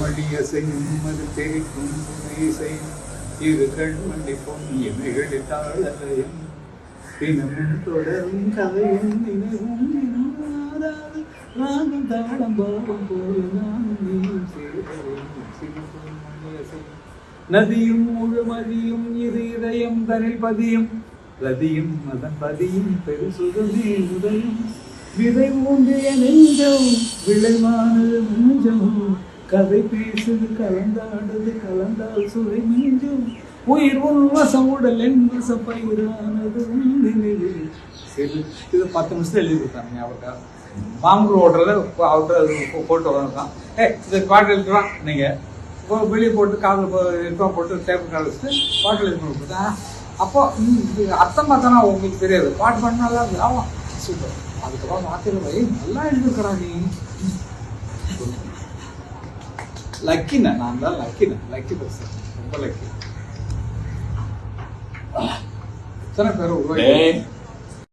மணியசையும் அது தெரிக்கும் இசையும் இரு கண்மணி பொன்னியமைகளில் தாழலயம் தினமும் தொடரும் கதையும் நினைவும் நினைவாராது ராகம் தாளம் பாவம் போல நானும் நீயும் சேர்வரையும் நதியும் முழுமதியும் இரு இதயம் தனில் பதியும் ரதியும் அதன் பதியும் பெருசுகமே உதயம் விதை ஊன்றிய நெஞ்சம் விளைவானது நெஞ்சம் கதை பேசுது கலந்தாடுது கலந்தால் சுவை மீண்டும் உயிர் உன்வசம் உடல் என் வசம் பயிரானது நினைவு சரி. இது 10 நிமிஷத்துல எழுதி கொடுத்தாங்க ஞாபகம். மாமூல் ஓட்டுறத அவர்கிட்ட போட்டு வரதான் இந்த பாட்டு எழுதுறான் நீங்கள் வெளியே போட்டு காதில் ஹெட்ஃபோன் போட்டு டேப் கால் வச்சுட்டு பாட்டில் எழுதி கொடுத்தா அப்போ இது அர்த்தம் பார்த்தானா உங்களுக்கு தெரியாது. பாட்டு பண்ண நல்லா இருக்கு. ஆமாம் சூப்பர். அதுக்கப்புறம் மாத்திரை நல்லா எழுதிருக்கிறா நீ. லக்கிண்ணா நான் தான் லக்கி பர்சன். ரொம்ப லக்கி. எத்தனை பேர் உருவாக்கி